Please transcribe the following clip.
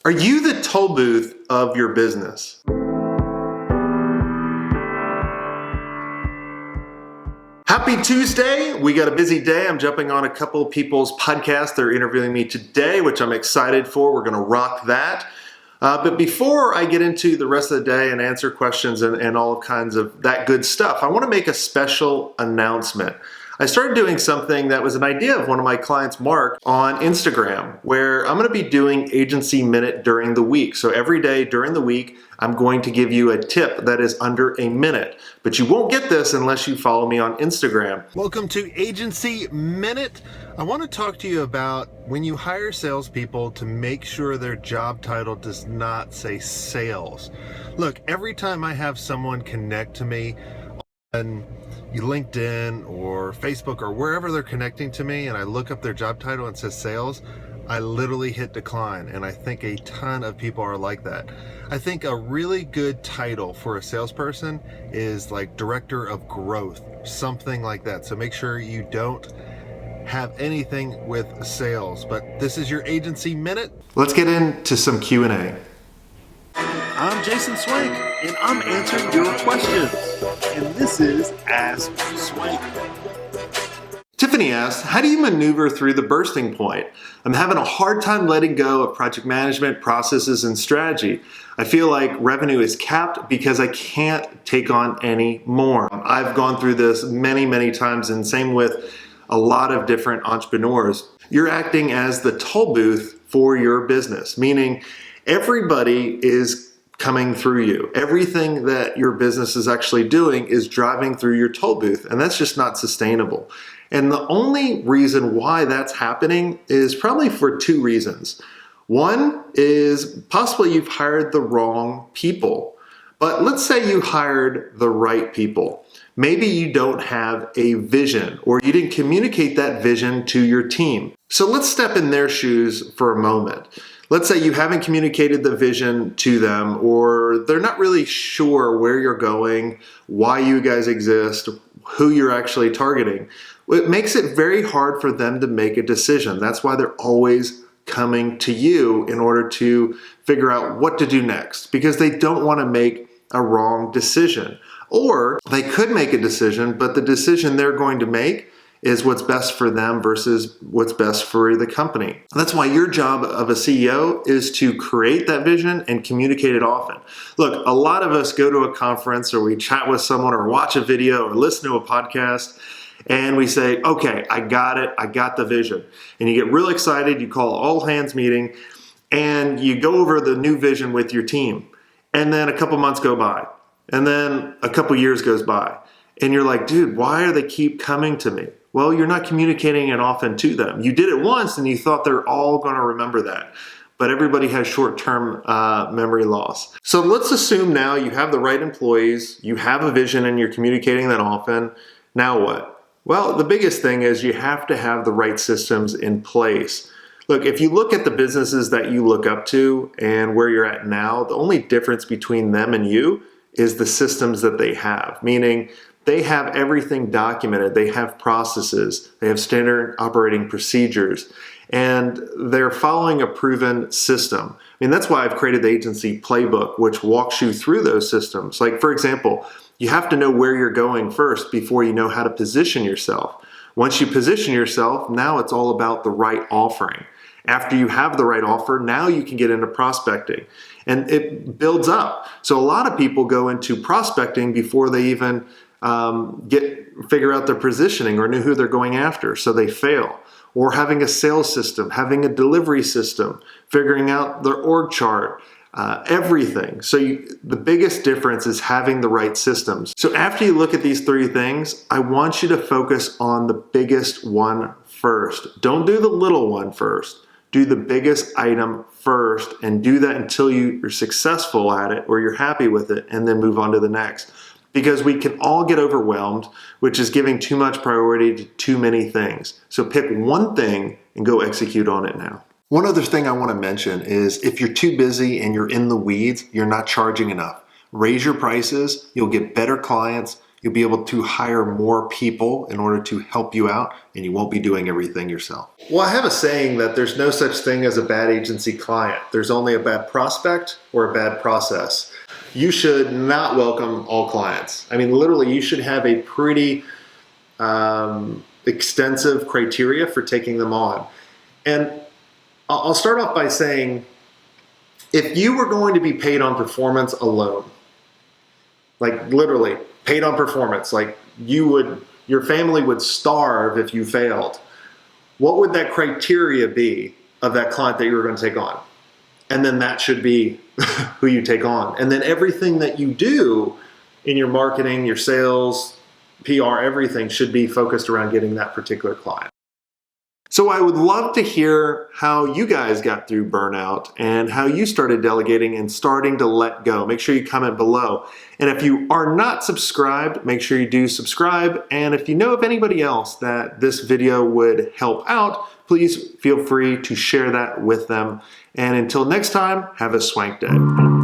Are you the toll booth of your business? Happy Tuesday. We got a busy day. I'm jumping on a couple people's podcasts. They're interviewing me today, which I'm excited for. We're going to rock that. But before I get into the rest of the day and answer questions and all kinds of that good stuff, I want to make a special announcement. I started doing something that was an idea of one of my clients, Mark, on Instagram, where I'm going to be doing Agency Minute during the week. So every day during the week, I'm going to give you a tip that is under a minute. But you won't get this unless you follow me on Instagram. Welcome to Agency Minute. I want to talk to you about when you hire salespeople to make sure their job title does not say sales. Look, every time I have someone connect to me on LinkedIn or Facebook or wherever they're connecting to me and I look up their job title and it says sales, I literally hit decline, and I think a ton of people are like that. I think a really good title for a salesperson is like Director of Growth, something like that. So make sure you don't have anything with sales. But this is your Agency Minute. Let's get into some Q&A. I'm Jason Swenk, and I'm answering your questions. And this is Ask Swenk. Tiffany asks, how do you maneuver through the bursting point? I'm having a hard time letting go of project management, processes, and strategy. I feel like revenue is capped because I can't take on any more. I've gone through this many, many times, and same with a lot of different entrepreneurs. You're acting as the toll booth for your business, meaning everybody is coming through you. Everything that your business is actually doing is driving through your toll booth, and that's just not sustainable. And the only reason why that's happening is probably for two reasons. One is possibly you've hired the wrong people. But let's say you hired the right people. Maybe you don't have a vision, or you didn't communicate that vision to your team. So let's step in their shoes for a moment. Let's say you haven't communicated the vision to them, or they're not really sure where you're going, why you guys exist, who you're actually targeting. It makes it very hard for them to make a decision. That's why they're always coming to you in order to figure out what to do next, because they don't want to make a wrong decision. Or they could make a decision, but the decision they're going to make is what's best for them versus what's best for the company. That's why your job of a CEO is to create that vision and communicate it often. Look, a lot of us go to a conference, or we chat with someone, or watch a video, or listen to a podcast, and we say, okay, I got it, I got the vision. And you get real excited, you call all hands meeting, and you go over the new vision with your team. And then a couple months go by, and then a couple years goes by, and you're like, dude, why do they keep coming to me? Well, you're not communicating it often to them. You did it once and you thought they're all going to remember that. But everybody has short-term memory loss. So let's assume now you have the right employees, you have a vision, and you're communicating that often. Now what? Well, the biggest thing is you have to have the right systems in place. Look, if you look at the businesses that you look up to and where you're at now, the only difference between them and you is the systems that they have, meaning they have everything documented, they have processes, they have standard operating procedures, and they're following a proven system. I mean, that's why I've created the agency playbook, which walks you through those systems. Like, for example, you have to know where you're going first before you know how to position yourself. Once you position yourself, now it's all about the right offering. After you have the right offer, now you can get into prospecting. And it builds up. So a lot of people go into prospecting before they even figure out their positioning or know who they're going after, so they fail. Or having a sales system, having a delivery system, figuring out their org chart, everything. So the biggest difference is having the right systems. So after you look at these three things, I want you to focus on the biggest one first. Don't do the little one first. Do the biggest item first, and do that until you're successful at it or you're happy with it, and then move on to the next. Because we can all get overwhelmed, which is giving too much priority to too many things. So pick one thing and go execute on it now. One other thing I want to mention is if you're too busy and you're in the weeds, you're not charging enough. Raise your prices, you'll get better clients, You'll be able to hire more people in order to help you out, and you won't be doing everything yourself. Well, I have a saying that there's no such thing as a bad agency client. There's only a bad prospect or a bad process. You should not welcome all clients. I mean, literally, you should have a pretty extensive criteria for taking them on. And I'll start off by saying, if you were going to be paid on performance alone, like literally paid on performance, like your family would starve if you failed, what would that criteria be of that client that you were going to take on? And then that should be who you take on. And then everything that you do in your marketing, your sales, PR, everything should be focused around getting that particular client. So I would love to hear how you guys got through burnout and how you started delegating and starting to let go. Make sure you comment below. And if you are not subscribed, make sure you do subscribe. And if you know of anybody else that this video would help out, please feel free to share that with them. And until next time, have a swank day.